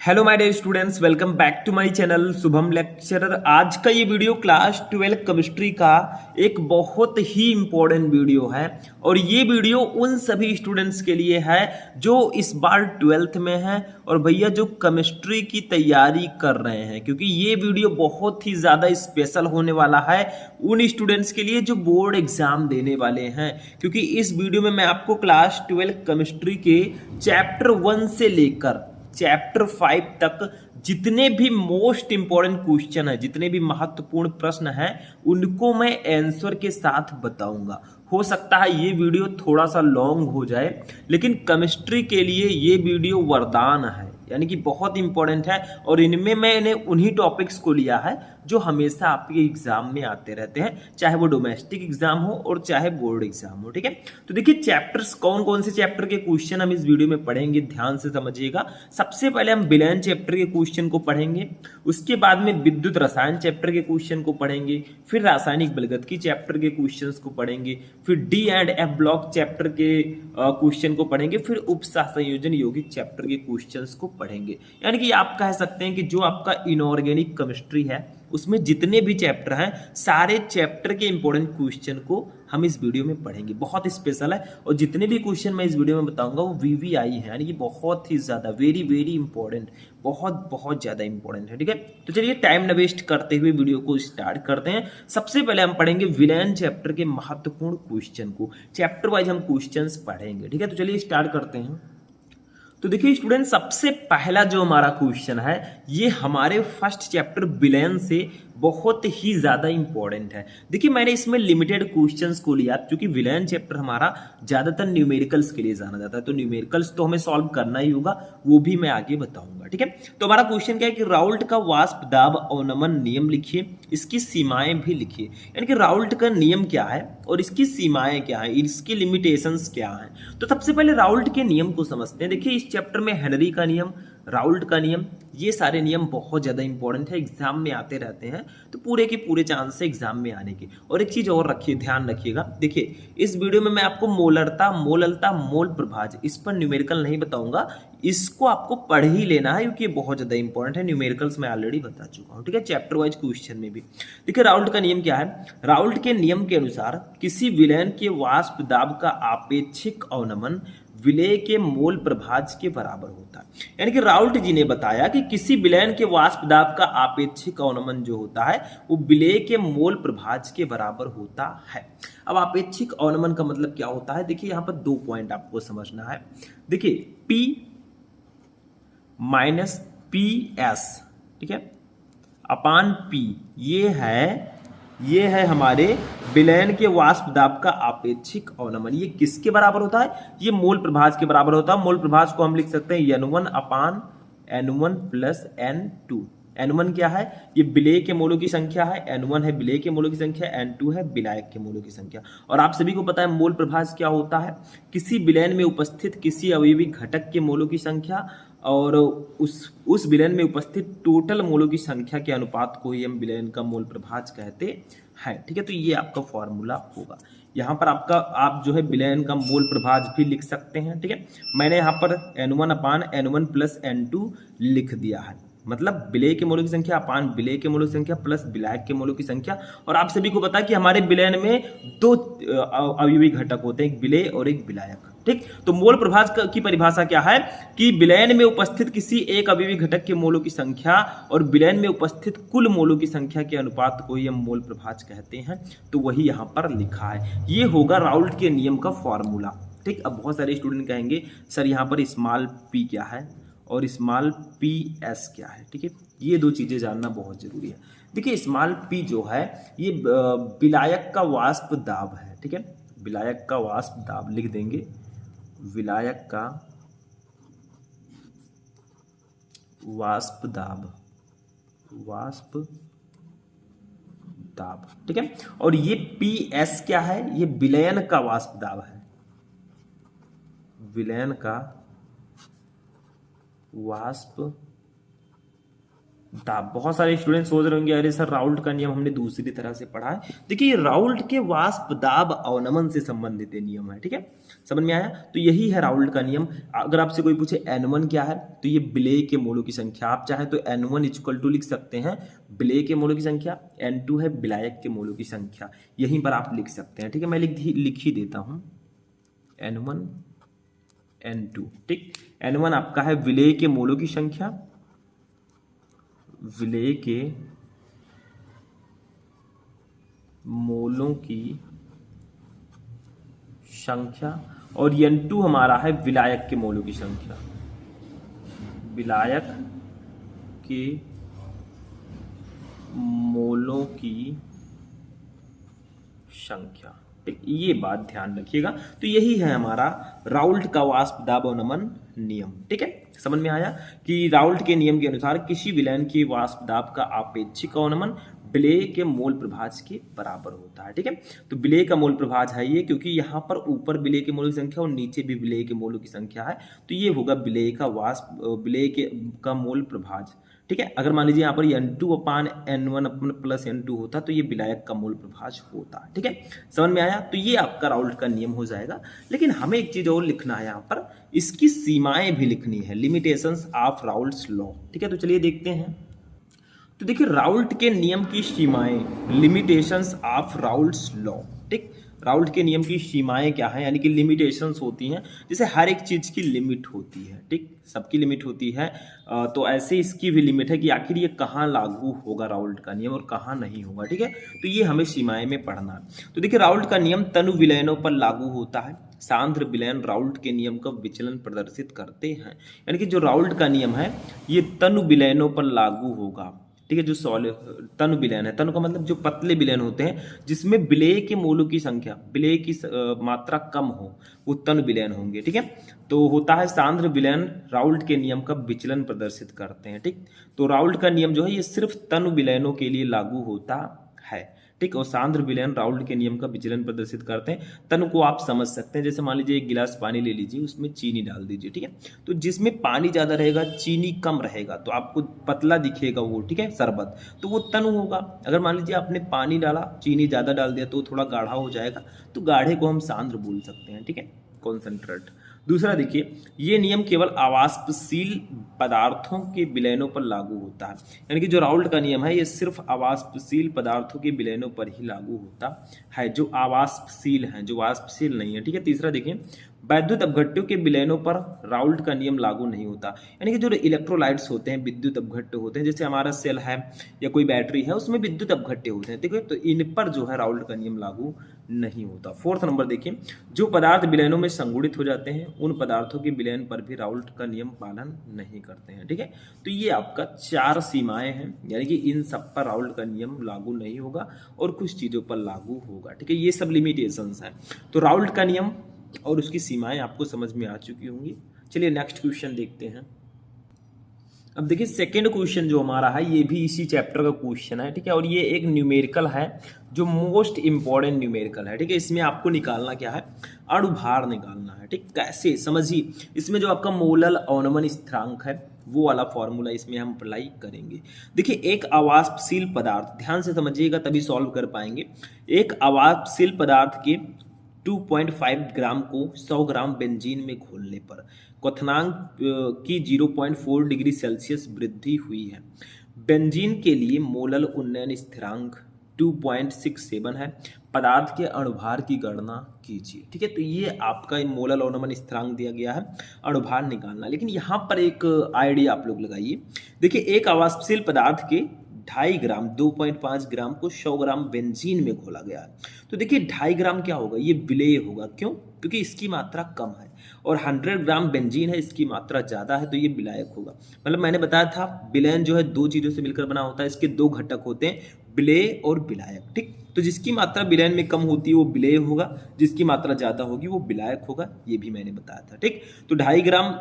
Hello my dear students, welcome back to my channel Shubham lecturer. आज का ये video class 12 chemistry का एक बहुत ही इम्पोर्टेंट वीडियो है और ये वीडियो उन सभी स्टूडेंट्स के लिए है जो इस बार 12th में हैं और भैया जो केमिस्ट्री की तैयारी कर रहे हैं, क्योंकि ये वीडियो बहुत ही ज़्यादा स्पेशल होने वाला है उन स्टूडेंट्स के लिए जो बोर्ड एग्जाम देने वाले हैं। क्योंकि इस वीडियो में मैं आपको क्लास 12 केमिस्ट्री के चैप्टर 1 से लेकर चैप्टर 5 तक जितने भी मोस्ट इंपॉर्टेंट क्वेश्चन है, जितने भी महत्वपूर्ण प्रश्न हैं, उनको मैं आंसर के साथ बताऊंगा। हो सकता है ये वीडियो थोड़ा सा लॉन्ग हो जाए, लेकिन केमिस्ट्री के लिए ये वीडियो वरदान है, यानी कि बहुत इंपॉर्टेंट है। और इनमें मैंने उन्हीं टॉपिक्स को लिया है जो हमेशा आपके एग्जाम में आते रहते हैं, चाहे वो डोमेस्टिक एग्जाम हो और चाहे बोर्ड एग्जाम हो। ठीक है, तो देखिए चैप्टर्स कौन कौन से चैप्टर के क्वेश्चन हम इस वीडियो में पढ़ेंगे, ध्यान से समझिएगा। सबसे पहले हम विलयन चैप्टर के क्वेश्चन को पढ़ेंगे, उसके बाद में विद्युत रसायन चैप्टर के क्वेश्चन को पढ़ेंगे, फिर रासायनिक बलगतकी चैप्टर के क्वेश्चन को पढ़ेंगे, फिर D and F block chapter के क्वेश्चन को पढ़ेंगे, फिर उपसंयोजन यौगिक चैप्टर के क्वेश्चंस को पढ़ेंगे। यानी कि आप कह सकते हैं कि जो आपका इनऑर्गेनिक केमिस्ट्री है उसमें जितने भी चैप्टर हैं, सारे चैप्टर के इंपॉर्टेंट क्वेश्चन को हम इस वीडियो में पढ़ेंगे। बहुत स्पेशल है और जितने भी क्वेश्चन मैं इस वीडियो में बताऊंगा वो वीवीआई है, यानी कि बहुत ही ज्यादा वेरी वेरी इंपॉर्टेंट, बहुत बहुत ज्यादा इंपॉर्टेंट है। ठीक है, तो चलिए टाइम न वेस्ट करते हुए वीडियो को स्टार्ट करते हैं। सबसे पहले हम पढ़ेंगे विलयन चैप्टर के महत्वपूर्ण क्वेश्चन को, चैप्टर वाइज हम क्वेश्चन पढ़ेंगे। ठीक है, तो चलिए स्टार्ट करते हैं। तो देखिए स्टूडेंट, सबसे पहला जो हमारा क्वेश्चन है ये हमारे फर्स्ट चैप्टर विलयन से बहुत ही ज्यादा इंपॉर्टेंट है। देखिए मैंने इसमें लिमिटेड क्वेश्चंस को लिया क्योंकि विलयन चैप्टर हमारा ज्यादातर न्यूमेरिकल्स के लिए जाना जाता है, तो न्यूमेरिकल्स तो हमें सॉल्व करना ही होगा, वो भी मैं आगे बताऊंगा। ठीक है, तो हमारा क्वेश्चन क्या है कि राउल्ट का वाष्प दाब अवनमन नियम लिखिए, इसकी सीमाएं भी लिखिए। यानी कि राउल्ट का नियम क्या है और इसकी सीमाएं क्या है, इसकी लिमिटेशंस क्या है। तो सबसे पहले राउल्ट के नियम को समझते हैं। देखिए इस चैप्टर में हेनरी का नियम, राउल्ट का नियम, ये सारे नियम बहुत ज़्यादा इंपॉर्टेंट है, एग्जाम में आते रहते हैं, तो पूरे के पूरे चांस है एग्जाम में आने के। और एक चीज़ और रखिए, ध्यान रखिएगा। देखिए इस वीडियो में मैं आपको मोलरता, मोललता, मोल प्रभाज, इस पर न्यूमेरिकल नहीं बताऊंगा, इसको आपको पढ़ ही लेना है क्योंकि ये बहुत ज़्यादा इंपॉर्टेंट है। न्यूमेरिकल्स मैं ऑलरेडी बता चुका हूँ। ठीक है, चैप्टर वाइज क्वेश्चन में भी देखिए राउल्ट का नियम क्या है। राउल्ट के नियम के अनुसार किसी विलयन के वाष्प दाब का आपेक्षिक अवनमन विलेय के मोल प्रभाज के बराबर होता है। यानी कि राउल्ट जी ने बताया कि किसी विलयन के वाष्प दाब का आपेक्षिक अवनमन जो होता है वो विलेय के मोल प्रभाज के बराबर होता है। अब आपेक्षिक अवनमन का मतलब क्या होता है, देखिए यहाँ पर दो पॉइंट आपको समझना है। देखिए P माइनस पी एस, ठीक है, अपान P, ये है हमारे विलयन के वाष्प दाब का आपेक्षिक अवनमन। ये किसके बराबर होता है, ये मोल प्रभाज के बराबर होता है। मोल प्रभाज को हम लिख सकते हैं N1 अपान N1 प्लस N2। N1 क्या है, ये विलेय के मोलों की संख्या है, N1 है विलेय के मोलों की संख्या, N2 है विलायक के मोलों की संख्या। और आप सभी को पता है मोल प्रभाज क्या होता है, किसी विलयन में उपस्थित किसी अवयवी घटक के मोलों की संख्या और उस विलयन में उपस्थित टोटल मोलों की संख्या के अनुपात को ही हम विलयन का मोल प्रभाज कहते हैं। ठीक है, तो ये आपका फॉर्मूला होगा। यहाँ पर आपका आप जो है विलयन का मोल प्रभाज भी लिख सकते हैं। ठीक है, मैंने यहाँ पर N1 अपान N1 प्लस N2 लिख दिया है, मतलब विलेय के मोलों की संख्या अपान विलेय के मोलों की संख्या प्लस विलायक के मोलों की संख्या। और आप सभी को पता है कि हमारे विलयन में दो अवयवी घटक होते हैं, एक विलेय और एक विलायक। ठीक, तो मोल प्रभाज की परिभाषा क्या है कि विलयन में उपस्थित किसी एक अवयवी घटक के मोलों की संख्या और विलयन में उपस्थित कुल मोलों की संख्या के अनुपात को ही हम मोल प्रभाज कहते हैं। तो वही यहाँ पर लिखा है, ये होगा राउल्ट के नियम का फॉर्मूला। ठीक, अब बहुत सारे स्टूडेंट कहेंगे सर यहाँ पर स्मॉल p क्या है और स्मॉल पी एस क्या है। ठीक है, ये दो चीजें जानना बहुत जरूरी है। देखिए स्मॉल p जो है ये विलायक का वाष्प दाब है। ठीक है, विलायक का वाष्प दाब लिख देंगे, विलायक का वाष्प दाब, वाष्प दाब। ठीक है, और ये पी एस क्या है, ये विलयन का वाष्प दाब है, विलयन का वाष्प दाब। बहुत सारे स्टूडेंट सोच रहे होंगे अरे सर राउल्ट का नियम हमने दूसरी तरह से पढ़ा है। देखिए ये राउल्ट के वाष्प दाब अवनमन से संबंधित ये नियम है, ठीक है, समझ में आया। तो यही है राउल्ट का नियम। अगर आपसे कोई पूछे N1 क्या है, तो ये विलेय के मोलों की संख्या। आप चाहे तो N1 इक्वल टू लिख सकते हैं विलेय के मोलों की संख्या, N2 है विलायक के मोलों की संख्या, यहीं पर आप लिख सकते हैं, ठीक है। मैं लिख ही देता हूं N1 N2, ठीक। N1 आपका है विलेय के मोलों की संख्या, विलेय के मोलों की संख्या, और N2 हमारा है विलायक के मोलों की संख्या, विलायक के मोलों की संख्या, ठीक। ये बात ध्यान रखिएगा। तो यही है हमारा राउल्ट का वाष्प दाब अवनमन नियम, ठीक है। समझ में आया कि राउल्ट के नियम के अनुसार किसी विलयन के वाष्प दाब का आपेक्षिक अवनमन विलेय के मोल प्रभाज के बराबर होता है, ठीक है। तो विलेय का मोल प्रभाज है ये, क्योंकि यहाँ पर ऊपर विलेय के मोलों की संख्या और नीचे भी विलेय के मोलों की संख्या है, तो ये होगा विलेय का वाष्प विलेय का मोल प्रभाज, ठीक है। अगर मान लीजिए यहाँ पर N2/N1 प्लस N2 होता तो ये विलायक का मोल प्रभाज होता, ठीक है। समझ में आया। तो ये आपका राउल्ट का नियम हो जाएगा। लेकिन हमें एक चीज और लिखना है यहाँ पर, इसकी सीमाएं भी लिखनी है, लिमिटेशंस ऑफ राउल्ट्स लॉ, ठीक है। तो चलिए देखते हैं। तो देखिए राउल्ट के नियम की सीमाएं, लिमिटेशंस ऑफ राउल्ट्स लॉ, ठीक। राउल्ट के नियम की सीमाएं क्या है, यानी कि लिमिटेशंस होती हैं, जैसे हर एक चीज की लिमिट होती है, ठीक, सबकी लिमिट होती है। तो ऐसे इसकी भी लिमिट है कि आखिर ये कहाँ लागू होगा राउल्ट का नियम और कहाँ नहीं होगा, ठीक है। तो ये हमें सीमाएं में पढ़ना है। तो देखिए राउल्ट का नियम तनु विलयनों पर लागू होता है। सांद्र विलयन राउल्ट के नियम का विचलन प्रदर्शित करते हैं, यानी कि जो राउल्ट का नियम है ये तनु विलयनों पर लागू होगा, ठीक है। जो तनु विलयन है, तनु का मतलब जो पतले विलयन होते हैं जिसमें विलेय के मोलों की संख्या, विलेय की मात्रा कम हो, वो तनु विलयन होंगे, ठीक है। तो होता है सांद्र विलयन राउल्ट के नियम का विचलन प्रदर्शित करते हैं, ठीक। तो राउल्ट का नियम जो है ये सिर्फ तनु विलयनों के लिए लागू होता है, ठीक। और सांद्र विलयन राउल्ट के नियम का विचलन प्रदर्शित करते हैं। तनु को आप समझ सकते हैं, जैसे मान लीजिए एक गिलास पानी ले लीजिए, उसमें चीनी डाल दीजिए, ठीक है। तो जिसमें पानी ज्यादा रहेगा चीनी कम रहेगा तो आपको पतला दिखेगा वो, ठीक है, शरबत, तो वो तनु होगा। अगर मान लीजिए आपने पानी डाला, चीनी ज्यादा डाल दिया तो थोड़ा गाढ़ा हो जाएगा, तो गाढ़े को हम सांद्र बोल सकते हैं, ठीक है, कॉन्सेंट्रेट। दूसरा देखिए, ये नियम केवल अवाष्पशील पदार्थों के विलयनों पर लागू होता है, यानी कि जो राउल्ट का नियम है ये सिर्फ अवाष्पशील पदार्थों के विलयनों पर ही लागू होता है, जो अवाष्पशील हैं, जो वाष्पशील नहीं है, ठीक है। तीसरा देखिए, वैद्युत अपघट्यों के विलयनों पर राउल्ट का नियम लागू नहीं होता, यानी कि जो इलेक्ट्रोलाइट्स होते हैं, विद्युत अपघट्य होते हैं, जैसे हमारा सेल है या कोई बैटरी है उसमें विद्युत अपघट्य होते हैं, ठीक है। तो इन पर जो है राउल्ट का नियम लागू नहीं होता। फोर्थ नंबर देखिए, जो पदार्थ विलयनों में संगुणित हो जाते हैं उन पदार्थों के विलयन पर भी राउल्ट का नियम पालन नहीं करते हैं, ठीक है। तो ये आपका 4 सीमाएं हैं, यानी कि इन सब पर राउल्ट का नियम लागू नहीं होगा और कुछ चीजों पर लागू होगा, ठीक है। ये सब लिमिटेशंस हैं। तो राउल्ट का नियम और उसकी सीमाएं आपको समझ में आ चुकी होंगी। चलिए नेक्स्ट क्वेश्चन देखते हैं। अब देखिए सेकंड क्वेश्चन जो हमारा है ये भी इसी चैप्टर का क्वेश्चन है, ठीक है। और ये एक न्यूमेरिकल है जो मोस्ट इंपॉर्टेंट न्यूमेरिकल है, ठीक है। इसमें आपको निकालना क्या है, अणुभार निकालना है, ठीक। कैसे समझिए, इसमें जो आपका मोलल अवनमन स्थिरांक है वो वाला फॉर्मूला इसमें हम अप्लाई करेंगे। देखिए एक अवाष्पशील पदार्थ, ध्यान से समझिएगा तभी सॉल्व कर पाएंगे। एक अवाष्पशील पदार्थ के 2.5 ग्राम को 100 ग्राम बेंजीन में घोलने पर क्वथनांक की 0.4 डिग्री सेल्सियस वृद्धि हुई है। बेंजीन के लिए मोलल उन्नयन स्थिरांक 2.67 है। पदार्थ के अणुभार की गणना कीजिए, ठीक है। तो ये आपका मोलल अवनमन स्थिरांक दिया गया है, अणुभार निकालना। लेकिन यहाँ पर एक आइडिया आप लोग लगाइए। देखिए एक अवाष्पशील पदार्थ के 2.5 ग्राम 2.5 ग्राम को 100 ग्राम बेंजीन में घोला गया है। तो देखिए 2.5 ग्राम क्या होगा, ये विलेय होगा। क्यों? क्योंकि इसकी मात्रा कम है और 100 ग्राम बेंजीन है, इसकी मात्रा ज्यादा है, तो ये विलायक होगा। मतलब मैंने बताया था विलयन जो है 2 चीजों से मिलकर बना होता है, इसके 2 घटक होते हैं, विलेय और विलायक, ठीक। तो जिसकी मात्रा विलयन में कम होती है वो विलेय होगा, जिसकी मात्रा ज्यादा होगी वो विलायक होगा, ये भी मैंने बताया था, ठीक। तो 2.5 ग्राम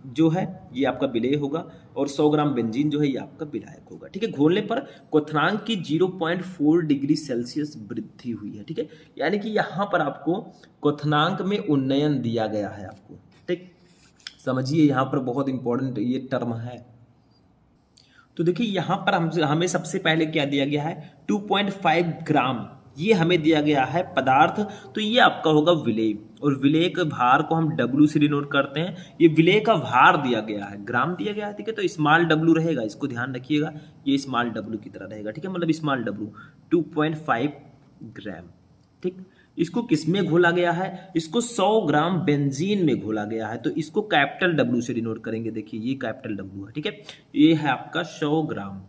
जो है ये आपका विलेय होगा और 100 ग्राम बेंजीन जो है ये आपका विलायक होगा, ठीक है। घोलने पर क्वथनांक की 0.4 डिग्री सेल्सियस वृद्धि हुई है, ठीक है। यानी कि यहाँ पर आपको क्वथनांक में उन्नयन दिया गया है आपको, ठीक। समझिए यहाँ पर बहुत इंपॉर्टेंट ये टर्म है। तो देखिए यहाँ पर हमें सबसे पहले क्या दिया गया है, 2.5 ग्राम ये हमें दिया गया है पदार्थ। तो ये आपका होगा विलेय, और विलेय के भार को हम W से डिनोट करते हैं। ये विलेय का भार दिया गया है, ग्राम दिया गया है, ठीक है। तो स्मॉल W रहेगा, इसको ध्यान रखिएगा, ये स्मॉल W की तरह रहेगा, ठीक है, मतलब स्मॉल W 2.5 ग्राम, ठीक। इसको किस में घोला गया है, इसको 100 ग्राम बेंजीन में घोला गया है। तो इसको कैपिटल W से डिनोट करेंगे, देखिए ये कैपिटल W है, ठीक है। ये है आपका 100 ग्राम,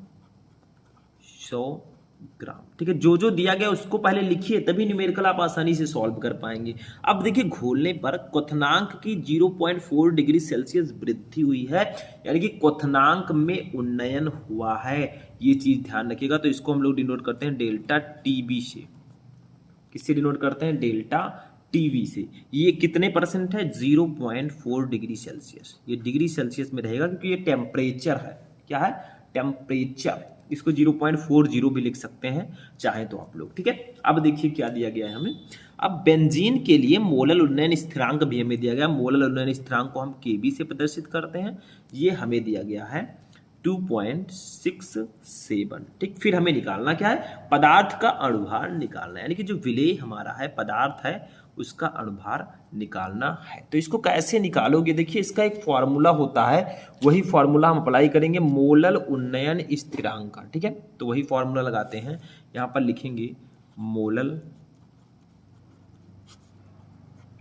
100 ग्राम, ठीक है। जो जो दिया गया उसको पहले लिखिए, तभी न्यूमेरिकल आप आसानी से सॉल्व कर पाएंगे। अब देखिए घोलने पर क्वथनांक की 0.4 डिग्री सेल्सियस वृद्धि हुई है, यानी कि क्वथनांक में उन्नयन हुआ है, ये चीज ध्यान रखिएगा। तो इसको हम लोग डिनोट करते हैं डेल्टा टीबी से। किससे डिनोट करते हैं, डेल्टा टीवी से। ये कितने परसेंट है, 0.4 डिग्री सेल्सियस। ये डिग्री सेल्सियस में रहेगा क्योंकि ये टेम्परेचर है, क्या है, टेम्परेचर। इसको 0.40 भी लिख सकते हैं चाहे तो आप लोग, ठीक है। अब देखिए क्या दिया गया है हमें। अब बेंजीन के लिए मोलल उन्नयन स्थिरांक भी हमें दिया गया। मोलल उन्नयन स्थिरांक को हम केबी से प्रदर्शित करते हैं, ये हमें दिया गया है 2.67, ठीक। फिर हमें निकालना क्या है, पदार्थ का अणुभार निकालना है, यानी कि जो विलेय हमारा है, पदार्थ है, उसका अणुभार निकालना है। तो इसको कैसे निकालोगे, देखिए इसका एक फॉर्मूला होता है, वही फॉर्मूला हम अप्लाई करेंगे मोलल उन्नयन स्थिरांक का, ठीक है। तो वही फॉर्मूला लगाते हैं, यहां पर लिखेंगे मोलल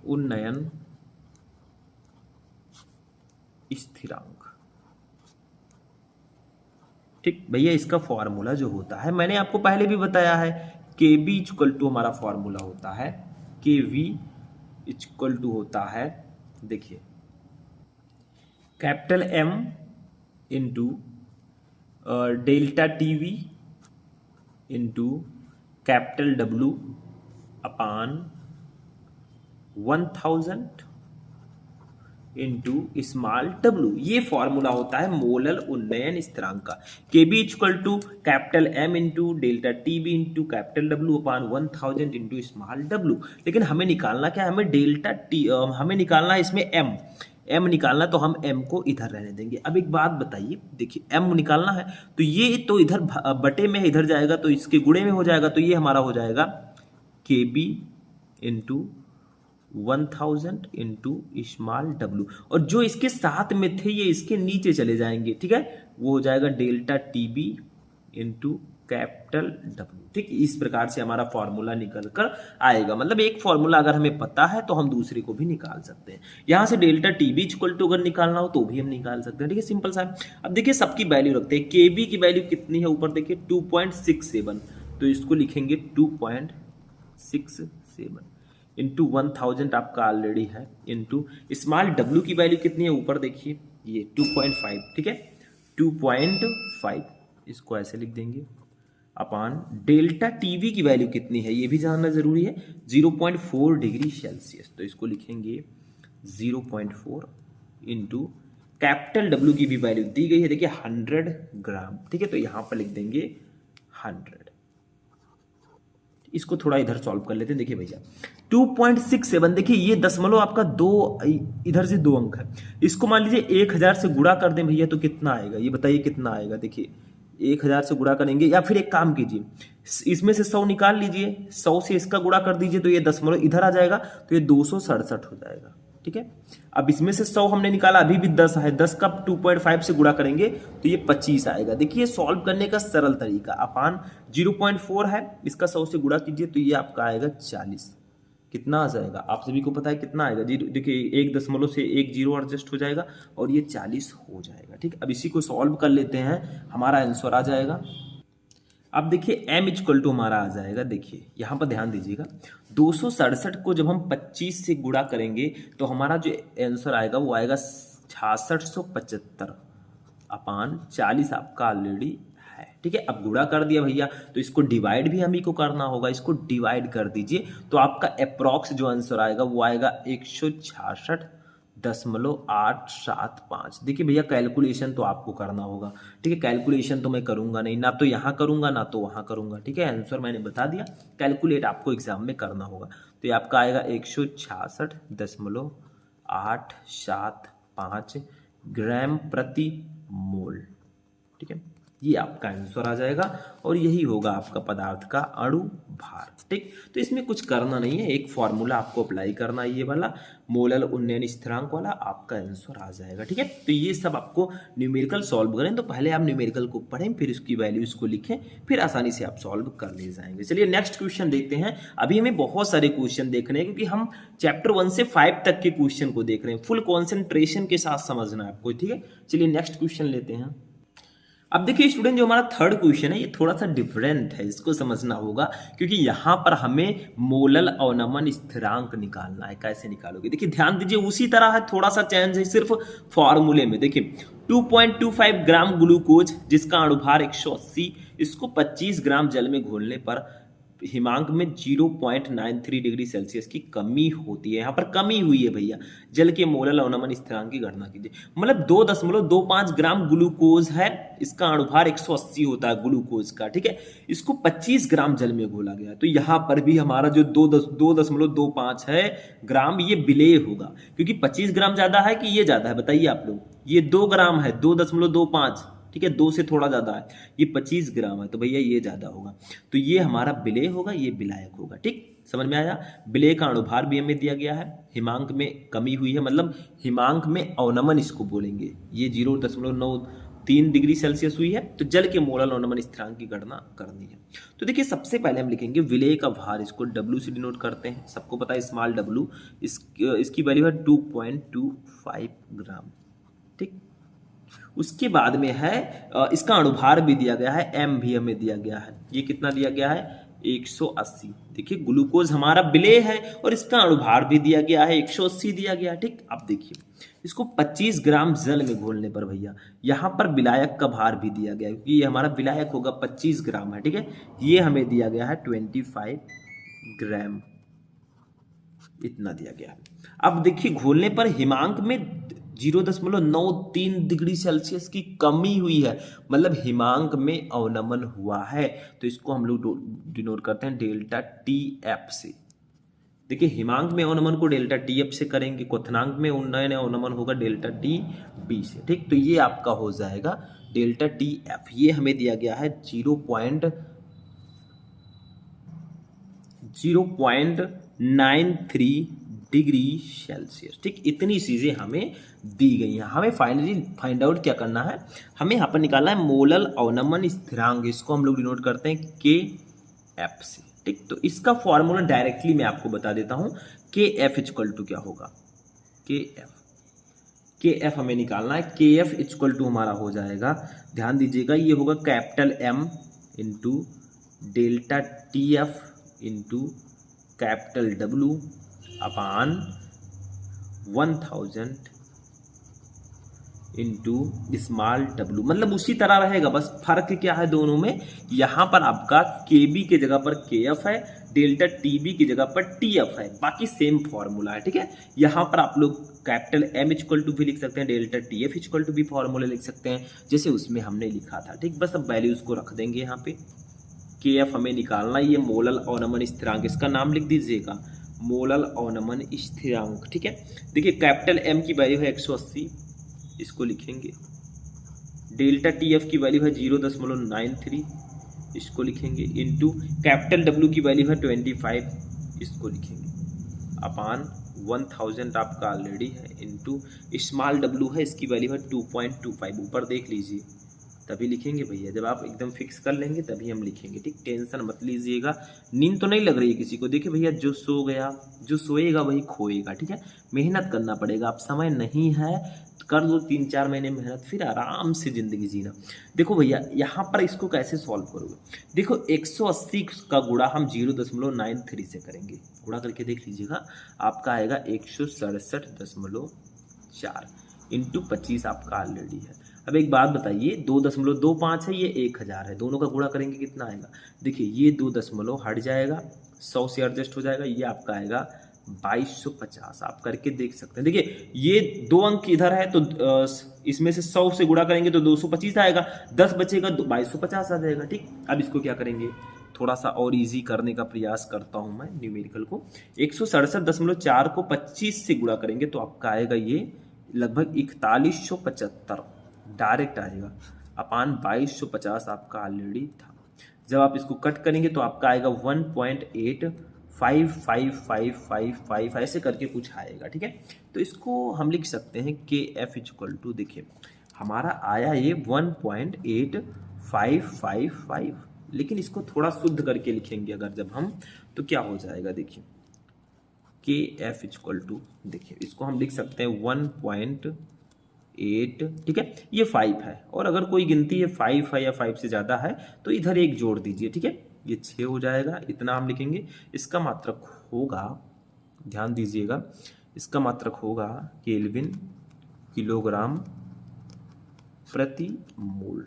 उन्नयन स्थिरांक, ठीक भैया। इसका फॉर्मूला जो होता है मैंने आपको पहले भी बताया है, के बी इक्वल टू हमारा फॉर्मूला होता है, के वी इक्वल टू होता है, देखिए capital M into delta TV into capital W upon 1000 into small W. ये फॉर्मूला होता है मोलल उन्नयन स्थिरांक का। K B equal to capital M into delta T B into capital W upon 1000 into small W. लेकिन हमें निकालना क्या है, हमें डेल्टा टी, हमें निकालना है इसमें एम निकालना, तो हम एम को इधर रहने देंगे। अब एक बात बताइए, देखिए एम निकालना है तो ये तो इधर बटे में इधर जाएगा, तो इसके गुणे में हो जाएगा, तो ये हमारा हो जाएगा के बी इंटू 1000 इंटू स्मॉल डब्ल्यू, और जो इसके साथ में थे ये इसके नीचे चले जाएंगे, ठीक है। वो हो जाएगा delta TB into capital W, ठीक। इस प्रकार से हमारा फॉर्मूला निकल कर आएगा। मतलब एक फॉर्मूला अगर हमें पता है तो हम दूसरे को भी निकाल सकते हैं। यहां से डेल्टा टीबी इक्वल टू अगर निकालना हो तो भी हम निकाल सकते हैं, ठीक है, सिंपल सा। अब देखिए सबकी वैल्यू रखते हैं। केबी की वैल्यू कितनी है, ऊपर देखिए 2.67, तो इसको लिखेंगे 2.67 इंटू 1000 आपका ऑलरेडी है, इंटू स्मॉल डब्ल्यू की वैल्यू कितनी है, ऊपर देखिए ये 2.5, ठीक है, 2.5, इसको ऐसे लिख देंगे अपान डेल्टा टीवी की वैल्यू कितनी है ये भी जानना जरूरी है, 0.4 डिग्री सेल्सियस। तो इसको लिखेंगे 0.4 इंटू कैपिटल डब्ल्यू की भी वैल्यू दी गई है, देखिए 100 ग्राम, ठीक है। तो यहां पर लिख देंगे 100। इसको थोड़ा इधर सॉल्व कर लेते हैं। देखिए भैया 2.67, देखिए ये दशमलव आपका दो, इधर से 2 अंक है, इसको मान लीजिए 1000 से गुणा कर दें भैया तो कितना आएगा, ये बताइए कितना आएगा। देखिए 1000 से गुणा करेंगे, या फिर एक काम कीजिए, इसमें से 100 निकाल लीजिए, 100 से इसका गुणा कर दीजिए, तो ये दशमलव इधर आ जाएगा, तो ये 267 हो जाएगा, ठीक है। अब इसमें से 100 हमने निकाला, अभी भी 10 है, 10 का 2.5 से गुणा करेंगे तो ये 25 आएगा। देखिए सॉल्व करने का सरल तरीका, अपान 0.4 है, इसका 100 से गुणा कीजिए तो ये आपका आएगा 40। कितना आ जाएगा, आप सभी को पता है कितना आएगा जी। देखिए 1 दशमलव से 1 जीरो एडजस्ट हो जाएगा और ये 40 हो जाएगा, ठीक। अब इसी को सॉल्व कर लेते हैं, हमारा आंसर आ जाएगा। अब देखिए m इक्वल टू हमारा आ जाएगा, देखिए यहाँ पर ध्यान दीजिएगा, 267 को जब हम 25 से गुणा करेंगे तो हमारा जो आंसर आएगा वो आएगा 6675 अपान 40 आपका ऑलरेडी है, ठीक है। अब गुणा कर दिया भैया, तो इसको डिवाइड भी हम ही को करना होगा, इसको डिवाइड कर दीजिए तो आपका अप्रॉक्स जो आंसर आएगा वो आएगा 166.875। देखिए भैया कैलकुलेशन तो आपको करना होगा, ठीक है। कैलकुलेशन तो मैं करूंगा नहीं, ना तो यहाँ करूंगा ना तो वहाँ करूंगा, ठीक है। आंसर मैंने बता दिया, कैलकुलेट आपको एग्जाम में करना होगा। तो ये आपका आएगा 166.875 ग्राम प्रति मोल, ठीक है। ये आपका आंसर आ जाएगा और यही होगा आपका पदार्थ का अणु भार। ठीक, तो इसमें कुछ करना नहीं है, एक फॉर्मूला आपको अप्लाई करना है, ये वाला मोलल उन्नयन स्थिरांक वाला, आपका आंसर आ जाएगा। ठीक है, तो ये सब आपको न्यूमेरिकल सॉल्व करें तो पहले आप न्यूमेरिकल को पढ़ें, फिर उसकी वैल्यूज को लिखें, फिर आसानी से आप सॉल्व कर ले जाएंगे। चलिए नेक्स्ट क्वेश्चन देखते हैं। अभी हमें बहुत सारे क्वेश्चन देखने हैं क्योंकि हम चैप्टर 1 से 5 तक के क्वेश्चन को देख रहे हैं, फुल कॉन्सेंट्रेशन के साथ समझना है आपको। ठीक है, चलिए नेक्स्ट क्वेश्चन लेते हैं। अब देखिए स्टूडेंट, जो हमारा थर्ड क्वेश्चन है ये थोड़ा सा डिफरेंट है, इसको समझना होगा क्योंकि यहाँ पर हमें मोलल अवनमन स्थिरांक निकालना है। कैसे निकालोगे? देखिए ध्यान दीजिए, उसी तरह है, थोड़ा सा चेंज है सिर्फ फॉर्मूले में। देखिए 2.25 ग्राम ग्लूकोज जिसका अणुभार 180, इसको 25 ग्राम जल में घोलने पर हिमांक में 0.93 डिग्री सेल्सियस की कमी होती है। यहाँ पर कमी हुई है भैया, जल के मोलल अवनमन स्थिरांक की गणना कीजिए। मतलब 2.25 ग्राम ग्लूकोज है, इसका अणुभार 180 होता है ग्लूकोज का। ठीक है, इसको 25 ग्राम जल में घोला गया, तो यहाँ पर भी हमारा जो 2.25 है ग्राम, ये विलेय होगा क्योंकि 25 ग्राम ज्यादा है कि ये ज्यादा है? बताइए आप लोग। ये 2 ग्राम है, 2.25, ठीक है, 2 से थोड़ा ज्यादा है, ये 25 ग्राम है, तो भैया ये ज्यादा होगा, तो ये हमारा विलेय होगा, ये विलायक होगा। ठीक, समझ में आया? विलेय का अणुभार भी हमें दिया गया है, हिमांक में कमी हुई है, मतलब हिमांक में अवनमन इसको बोलेंगे, ये 0.93 डिग्री सेल्सियस हुई है, तो जल के मोलल अवनमन स्थिरांक की गणना करनी है। तो देखिए सबसे पहले हम लिखेंगे विलेय का भार, इसको W से डिनोट करते हैं, सबको पता है स्मॉल w, इसकी वैल्यू है 2.25 ग्राम। ठीक, उसके बाद में है इसका अणुभार भी दिया गया है, m भी हमें दिया गया है, ये कितना दिया गया है? 180। देखिए ग्लूकोज हमारा विलेय है और इसका अणुभार भी दिया गया है, 180 दिया गया। ठीक, अब देखिए इसको 25 ग्राम जल में घोलने पर भैया यहाँ पर विलायक का भार भी दिया गया है क्योंकि ये हमारा विलायक होगा, 25 ग्राम है। ठीक है, ये हमें दिया गया है 25 ग्राम, इतना दिया गया है। अब देखिए घोलने पर हिमांक में 0.93 डिग्री सेल्सियस की कमी हुई है, मतलब हिमांक में अवनमन हुआ है, तो इसको हम लोग डिनोट करते हैं डेल्टा TF से। देखिए हिमांक में अवनमन को डेल्टा TF से करेंगे, क्वथनांक में उन्नयन अवनमन होगा डेल्टा TB से। ठीक, तो ये आपका हो जाएगा डेल्टा TF, ये हमें दिया गया है 0.93 डिग्री सेल्सियस। ठीक, इतनी चीजें हमें दी गई हैं। हमें फाइनली फाइंड आउट क्या करना है, हमें यहाँ पर निकालना है मोलल अवनमन स्थिरांक, इसको हम लोग डिनोट करते हैं KF से। ठीक, तो इसका फॉर्मूला डायरेक्टली मैं आपको बता देता हूँ, KF इक्वल टू क्या होगा? KF हमें निकालना है, KF इक्वल टू हमारा हो जाएगा, ध्यान दीजिएगा, ये होगा capital M into delta TF into capital W अपान 1000 इंटू स्मॉल w, मतलब उसी तरह रहेगा, बस फर्क क्या है दोनों में, यहाँ पर आपका KB के जगह पर KF है, डेल्टा TB की जगह पर TF है, बाकी सेम फॉर्मूला है। ठीक है, यहाँ पर आप लोग कैपिटल M इक्वल टू भी लिख सकते हैं, डेल्टा TF इक्वल टू भी फॉर्मूला लिख सकते हैं जैसे उसमें हमने लिखा था। ठीक, बस अब वैल्यूज को रख देंगे यहाँ पे। KF हमें निकालना, ये मोलल अवनमन स्थिरांक, इसका नाम लिख दीजिएगा मोलल अवनमन स्थिरांक। ठीक है, देखिए कैपिटल M की वैल्यू है 180, इसको लिखेंगे, डेल्टा TF की वैल्यू है 0.93, इसको लिखेंगे, इंटू कैपिटल W की वैल्यू है 25, इसको लिखेंगे, अपान 1000 आपका ऑलरेडी है, इंटू स्मॉल w है, इसकी वैल्यू है 2.25, ऊपर देख लीजिए, तभी लिखेंगे भैया, जब आप एकदम फिक्स कर लेंगे तभी हम लिखेंगे। ठीक, टेंशन मत लीजिएगा, नींद तो नहीं लग रही है किसी को? देखिए भैया जो सो गया, जो सोएगा वही खोएगा। ठीक है, मेहनत करना पड़ेगा, अब समय नहीं है, कर लो 3-4 महीने मेहनत, फिर आराम से जिंदगी जीना। देखो भैया यहाँ पर इसको कैसे सॉल्व करोगे? देखो 180 का गुणा हम 0.93 से करेंगे, गुणा करके देख लीजिएगा, आपका आएगा 167.4 इंटू 25 आपका ऑलरेडी है। अब एक बात बताइए, 2.25 है, ये 1000 है, दोनों का गुणा करेंगे कितना आएगा? देखिए ये 2 दशमलव हट जाएगा, 100 से एडजस्ट हो जाएगा, ये आपका आएगा 2250, आप करके देख सकते हैं। देखिए ये 2 अंक इधर है तो इसमें से 100 से गुणा करेंगे तो 225 आएगा, 10 बचेगा तो 2250 आ जाएगा। ठीक, अब इसको क्या करेंगे, थोड़ा सा और इजी करने का प्रयास करता हूं मैं न्यूमेरिकल को। 167.4 को 25 से गुणा करेंगे तो आपका आएगा ये लगभग 4175 डायरेक्ट आएगा। अपान 2250 आपका ऑलरेडी था। जब आप इसको कट करेंगे तो आपका आएगा 1.855555 ऐसे करके कुछ आएगा, ठीक है। तो इसको हम लिख सकते हैं के एफ इक्वल टू, देखिए हमारा आया ये 1.8555, लेकिन इसको थोड़ा शुद्ध करके लिखेंगे अगर जब हम, तो क्या हो जाएगा, देखिए के एफ इक्वल टू, देखिए इसको हम लिख सकते हैं 1.8, ठीक है। ये 5 है और अगर कोई गिनती है 5 है या 5 से ज़्यादा है तो इधर एक जोड़ दीजिए, ठीक है। ये 6 हो जाएगा, इतना हम लिखेंगे। इसका मात्रक होगा, ध्यान दीजिएगा, इसका मात्रक होगा केल्विन किलोग्राम प्रति मोल,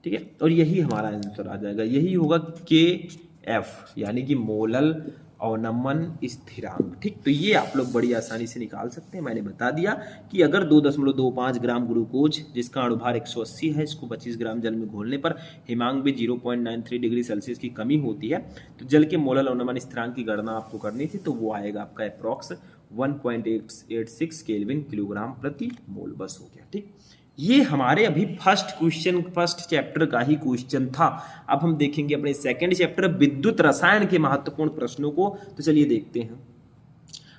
ठीक है। और यही हमारा आंसर आ जाएगा, यही होगा के एफ यानी कि मोलल अवनमन स्थिरांक, ठीक। तो ये आप लोग बड़ी आसानी से निकाल सकते हैं। मैंने बता दिया कि अगर 2.25 ग्राम ग्लूकोज जिसका अणुभार 180 है, इसको 25 ग्राम जल में घोलने पर हिमांक में 0.93 डिग्री सेल्सियस की कमी होती है, तो जल के मोलल अवनमन स्थिरांक की गणना आपको करनी थी, तो वो आएगा आपका अप्रॉक्स 1.86 केल्विन किलोग्राम प्रति मोल। बस हो गया, ठीक। ये हमारे अभी फर्स्ट चैप्टर का ही क्वेश्चन था। अब हम देखेंगे अपने सेकंड चैप्टर विद्युत रसायन के महत्वपूर्ण प्रश्नों को, तो चलिए देखते हैं।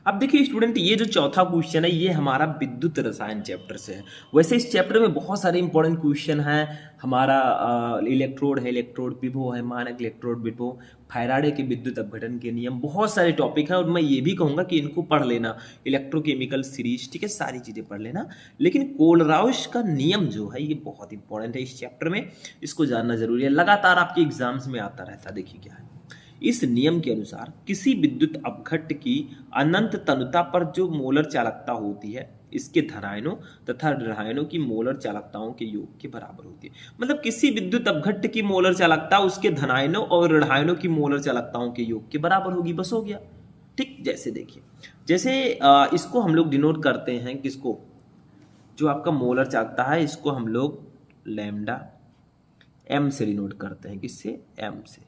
अब देखिए स्टूडेंट, ये जो चौथा क्वेश्चन है ये हमारा विद्युत रसायन चैप्टर से है। वैसे इस चैप्टर में बहुत सारे इंपॉर्टेंट क्वेश्चन हैं। हमारा इलेक्ट्रोड है, इलेक्ट्रोड विभव है, मानक इलेक्ट्रोड विभव, फैराडे के विद्युत अपघटन के नियम, बहुत सारे टॉपिक हैं और मैं ये भी कहूँगा कि इनको पढ़ लेना, इलेक्ट्रोकेमिकल सीरीज, ठीक है, सारी चीज़ें पढ़ लेना। लेकिन कोलराउस का नियम जो है ये बहुत इंपॉर्टेंट है इस चैप्टर में, इसको जानना जरूरी है, लगातार आपके एग्जाम्स में आता रहता है। देखिए क्या है, इस नियम के अनुसार किसी विद्युत अपघट्ट की अनंत तनुता पर जो मोलर चालकता होती है इसके धनायनों तथा ऋणायनों की मोलर चालकताओं के योग के बराबर होती है। मतलब किसी विद्युत अपघट्ट की मोलर चालकता उसके धनायनों और ऋणायनों की मोलर चालकताओं के योग के बराबर होगी। बस हो गया, ठीक। जैसे देखिए, जैसे इसको हम लोग डिनोट करते हैं किसको, जो आपका मोलर चालकता है इसको हम लोग लैम्डा एम से डिनोट करते हैं, किससे, एम से।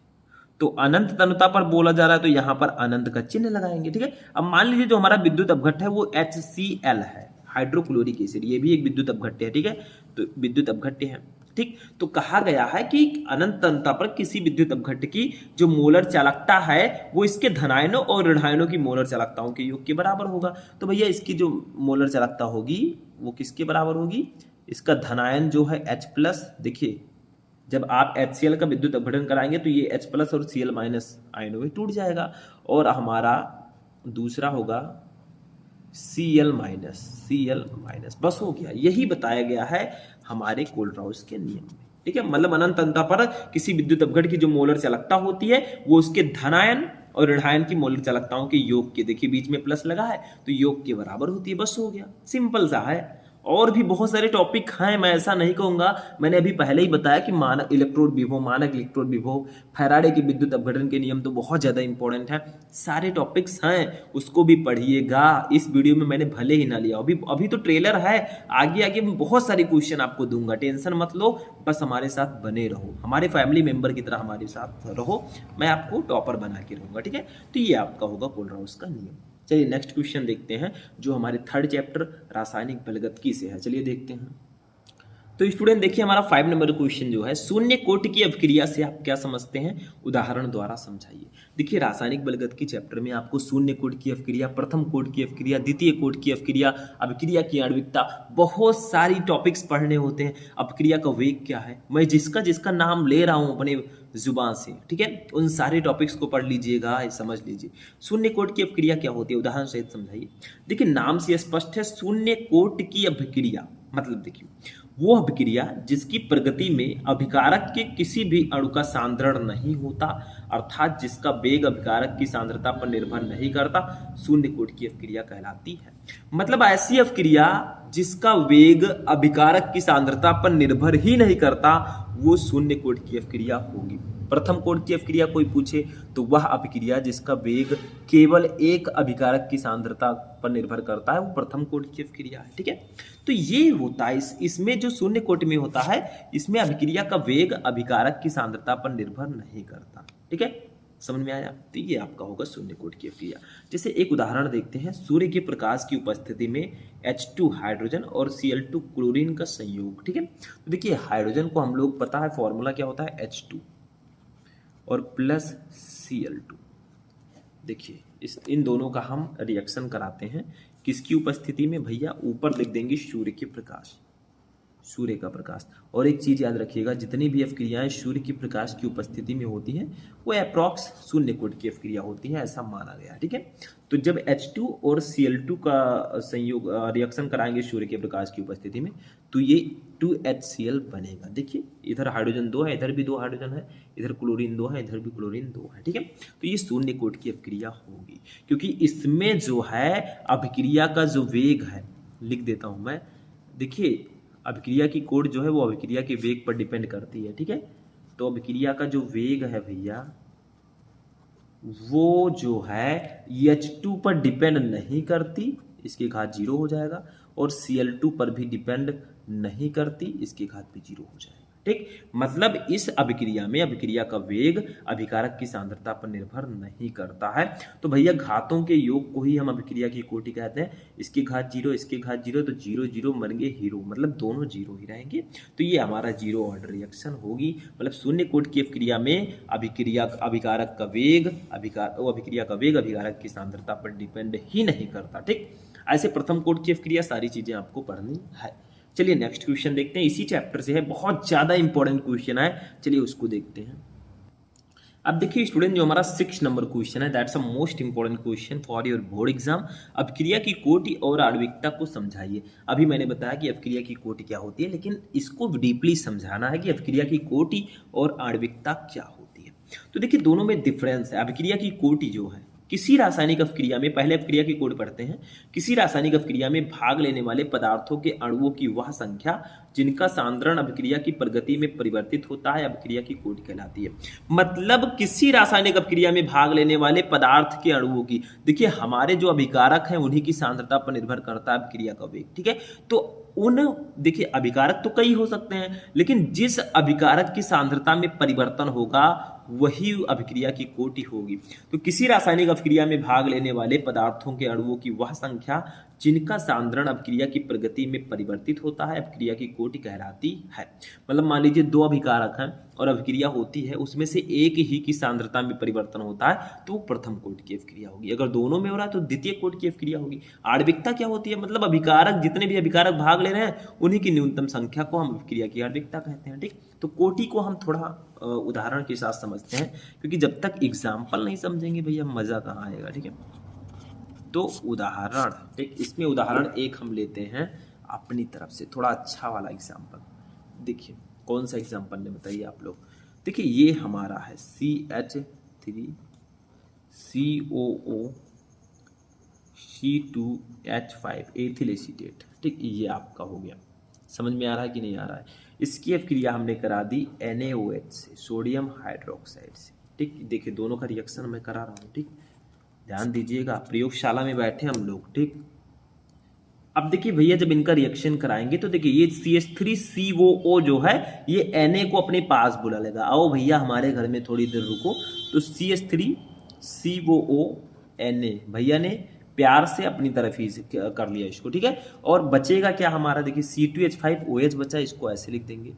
तो अनंत तनुता पर बोला जा रहा है तो यहां पर अनंत का चिन्ह लगाएंगे, ठीक है। अब मान लीजिए जो हमारा विद्युत अपघट्ट है वो HCl है, हाइड्रोक्लोरिक एसिड, ये भी एक विद्युत अपघट्ट है, ठीक है। तो विद्युत अपघट्ट है, ठीक। तो कहा गया है कि अनंत तनुता पर किसी विद्युत अपघट्ट की जो मोलर चालकता है वो इसके धनायनों और ऋणायनों की मोलर चालकताओं के योग के बराबर होगा। तो भैया इसकी जो मोलर चालकता होगी वो किसके बराबर होगी, इसका धनायन जो है H+, देखिए जब आप HCl का विद्युत अपघटन कराएंगे तो ये H+ और Cl- आयनों में टूट जाएगा, और हमारा दूसरा होगा Cl-, बस हो गया। यही बताया गया है हमारे कोलराउस के नियम में, ठीक है। मतलब अनंत तनुता पर किसी विद्युत अपघट्ट की जो मोलर चालकता होती है वो उसके धनायन और ऋणायन की मोलर चालकताओं के योग के, देखिए बीच में प्लस लगा है तो योग के बराबर होती है। बस हो गया, सिंपल सा है। और भी बहुत सारे टॉपिक हैं, मैं ऐसा नहीं कहूंगा, मैंने अभी पहले ही बताया कि मानक इलेक्ट्रोड विभव, मानक इलेक्ट्रोड विभव, फैराडे के विद्युत अपघटन के नियम तो बहुत ज्यादा इंपॉर्टेंट है। सारे टॉपिक्स हैं, उसको भी पढ़िएगा। इस वीडियो में मैंने भले ही ना लिया, अभी तो ट्रेलर है, आगे आगे मैं बहुत सारे क्वेश्चन आपको दूंगा, टेंशन मत लो, बस हमारे साथ बने रहो, हमारे फैमिली मेंबर की तरह हमारे साथ रहो, मैं आपको टॉपर बना के रहूंगा, ठीक है। तो ये आपका होगा कोलराउस का नियम। चलिए नेक्स्ट क्वेश्चन देखते हैं जो हमारे थर्ड चैप्टर रासायनिक बलगतकी से है। चलिए देखते हैं। तो स्टूडेंट देखिए हमारा 5 नंबर क्वेश्चन जो है, शून्य कोटि की अभिक्रिया से आप क्या समझते हैं, उदाहरण द्वारा समझाइए। देखिए रासायनिक बलगतकी चैप्टर में आपको शून्य कोटि की अभिक्रिया, प्रथम कोटि की अभिक्रिया, द्वितीय कोटि की अभिक्रिया, अभिक्रिया की आणविकता, बहुत सारी टॉपिक्स पढ़ने होते हैं। अभिक्रिया का वेग क्या है, मैं जिसका जिसका नाम ले रहा हूं अपने जुबान से, ठीक है, उन सारे टॉपिक्स को पढ़ लीजिएगा, समझ लीजिए। शून्य कोटि की अभिक्रिया क्या होती है, उदाहरण सहित समझाइए। देखिए नाम से स्पष्ट है, शून्य कोटि की अभिक्रिया मतलब देखिए वो अभिक्रिया जिसकी प्रगति में अभिकारक के किसी भी अणु का सांद्रण नहीं होता, अर्थात जिसका वेग अभिकारक की सांद्रता पर निर्भर नहीं करता, शून्य कोटि की अभिक्रिया कहलाती है। मतलब ऐसी अभिक्रिया जिसका वेग अभिकारक की सांद्रता पर निर्भर ही नहीं करता, वो शून्य कोटि की अभिक्रिया होगी। प्रथम कोटि की अभिक्रिया कोई पूछे तो वह अभिक्रिया जिसका वेग केवल एक अभिकारक की सांद्रता पर निर्भर करता है, वो प्रथम कोटि की अभिक्रिया है, ठीक है। तो ये होता है इसमें जो शून्य कोटि में होता है, इसमें अभिक्रिया का वेग अभिकारक की सांद्रता पर निर्भर नहीं करता, ठीक है। समझ में आया? तो ये आपका होगा शून्य कोट की अभिक्रिया। जैसे एक उदाहरण देखते हैं, सूर्य के प्रकाश की उपस्थिति में H2 हाइड्रोजन और Cl2 क्लोरीन का संयोग। ठीक है, तो देखिए हाइड्रोजन को हम लोग पता है फॉर्मूला क्या होता है, H2 और प्लस Cl2। देखिए इन दोनों का हम रिएक्शन कराते हैं किसकी उपस्थिति में भैया, ऊपर लिख देंगे सूर्य के प्रकाश, सूर्य का प्रकाश। और एक चीज याद रखिएगा, जितनी भी अभिक्रियाएं सूर्य की प्रकाश की उपस्थिति में होती हैं वो अप्रॉक्स शून्य कोट की अभिक्रिया होती है, ऐसा माना गया। ठीक है, तो जब H2 और Cl2 का संयोग रिएक्शन कराएंगे सूर्य के प्रकाश की उपस्थिति में तो ये 2HCl बनेगा। देखिए इधर हाइड्रोजन 2 है, इधर भी 2 हाइड्रोजन है, इधर क्लोरीन 2 है, इधर भी क्लोरीन 2 है। ठीक है, तो ये शून्य कोट की अभिक्रिया होगी, क्योंकि इसमें जो है अभिक्रिया का जो वेग है, लिख देता हूं मैं, देखिए अभिक्रिया की कोट जो है वो अभिक्रिया के वेग पर डिपेंड करती है। ठीक है, तो अभिक्रिया का जो वेग है भैया वो जो है H2 पर डिपेंड नहीं करती, इसके घात 0 हो जाएगा, और Cl2 पर भी डिपेंड नहीं करती, इसके घात भी 0 हो जाएगा। ठीक, मतलब इस अभिक्रिया में अभिक्रिया का वेग अभिकारक की सांद्रता पर निर्भर नहीं करता है। तो भैया घातों के योग को ही हम अभिक्रिया की कोटि कहते हैं। इसके घात 0, इसके घात 0, तो 0 0 बन गए हीरो, मतलब दोनों 0 ही रहेंगे। तो ये हमारा 0 ऑर्डर रिएक्शन होगी, मतलब शून्य कोट की अभिक्रिया में अभिकारक का वेग अभिक्रिया का वेग अभिकारक की सांद्रता पर डिपेंड ही नहीं करता। ठीक, ऐसे प्रथम कोट की अभिक्रिया सारी चीजें आपको पढ़नी है। चलिए नेक्स्ट क्वेश्चन देखते हैं, इसी चैप्टर से है, बहुत ज्यादा इंपॉर्टेंट क्वेश्चन है, चलिए उसको देखते हैं। अब देखिए स्टूडेंट, जो हमारा 6 नंबर क्वेश्चन है, that's a most important question for your board exam. अभिक्रिया की कोटि और आणविकता को समझाइए। अभी मैंने बताया कि अभिक्रिया की कोटि क्या होती है, लेकिन इसको डीपली समझाना है कि अभिक्रिया की कोटि और आणविकता क्या होती है। तो देखिए दोनों में डिफरेंस है। अभिक्रिया की कोटि जो है, किसी रासायनिक अभिक्रिया में, पहले अभिक्रिया की कोड पढ़ते हैं, किसी रासायनिक अभिक्रिया में भाग लेने वाले पदार्थों के अणुओं की वह संख्या जिनका सांद्रण अभिक्रिया की प्रगति में परिवर्तित होता है, अभिक्रिया की कोटि कहलाती है। मतलब किसी रासायनिक अभिक्रिया में भाग लेने वाले पदार्थ के अणुओं की, देखिए हमारे जो अभिकारक हैं उन्हीं की सांद्रता पर निर्भर करता है अभिक्रिया का वेग। ठीक है, तो देखिए अभिकारक तो कई हो सकते हैं, लेकिन जिस अभिकारक की सांद्रता में परिवर्तन होगा वही अभिक्रिया की कोटि होगी। तो किसी रासायनिक अभिक्रिया में भाग लेने वाले पदार्थों के अणुओं की वह संख्या जिनका सांद्रण अभिक्रिया की प्रगति में परिवर्तित होता है, अभिक्रिया की कोटि कहलाती है। मतलब मान लीजिए 2 अभिकारक हैं और अभिक्रिया होती है, उसमें से एक ही की सांद्रता में परिवर्तन होता है तो वो प्रथम कोटि की अभिक्रिया होगी। अगर दोनों में हो रहा है तो द्वितीय कोटि की अभिक्रिया होगी। आणविकता क्या होती है, मतलब अभिकारक, जितने भी अभिकारक भाग ले रहे हैं उन्हीं की न्यूनतम संख्या को हम अभिक्रिया की आणविकता कहते हैं। ठीक, तो कोटि को हम थोड़ा उदाहरण के साथ समझते हैं, क्योंकि जब तक एग्जाम्पल नहीं समझेंगे भैया मजा कहाँ आएगा। ठीक है, तो उदाहरण, ठीक, इसमें उदाहरण एक हम लेते हैं अपनी तरफ से, थोड़ा अच्छा वाला एग्जाम्पल। देखिए कौन सा एग्जाम्पल ने बताइए आप लोग। देखिए ये हमारा है CH3COO C2H5 एथिल एसीटेट। ठीक, ये आपका हो गया। समझ में आ रहा है कि नहीं आ रहा है? इसकी अभिक्रिया हमने करा दी NaOH से, सोडियम हाइड्रोक्साइड से। ठीक, देखिए दोनों का रिएक्शन मैं करा रहा हूँ। ठीक, ध्यान दीजिएगा, प्रयोगशाला में बैठे हम लोग। ठीक, अब देखिए भैया जब इनका रिएक्शन कराएंगे तो देखिए ये CH3COO जो है ये Na को अपने पास बुला लेगा, आओ भैया हमारे घर में थोड़ी देर रुको। तो CH3COO Na भैया ने प्यार से अपनी तरफ ही कर लिया इसको। ठीक है, और बचेगा क्या हमारा, देखिए C2H5OH बचा, इसको ऐसे लिख देंगे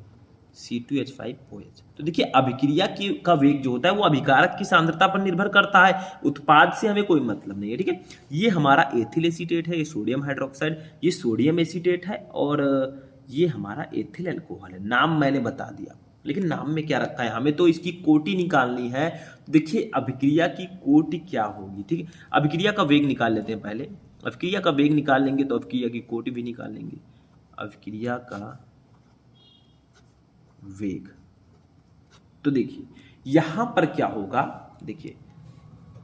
C2H5OH। तो देखिए अभिक्रिया का वेग जो होता है वो अभिकारक की सांद्रता पर निर्भर करता है, उत्पाद से हमें कोई मतलब नहीं है। ठीक है, ये हमारा एथिल एसीटेट है, ये सोडियम हाइड्रोक्साइड, ये सोडियम एसीटेट है, और ये हमारा एथिल अल्कोहल है। नाम मैंने बता दिया, लेकिन नाम में क्या रखा है, हमें तो इसकी कोटि निकालनी है। देखिए अभिक्रिया की कोटि क्या होगी। ठीक है, अभिक्रिया का वेग निकाल लेते हैं पहले। अभिक्रिया का वेग निकाल लेंगे तो अभिक्रिया की कोटि भी निकाल लेंगे। अभिक्रिया का वेग, तो देखिए यहां पर क्या होगा, देखिए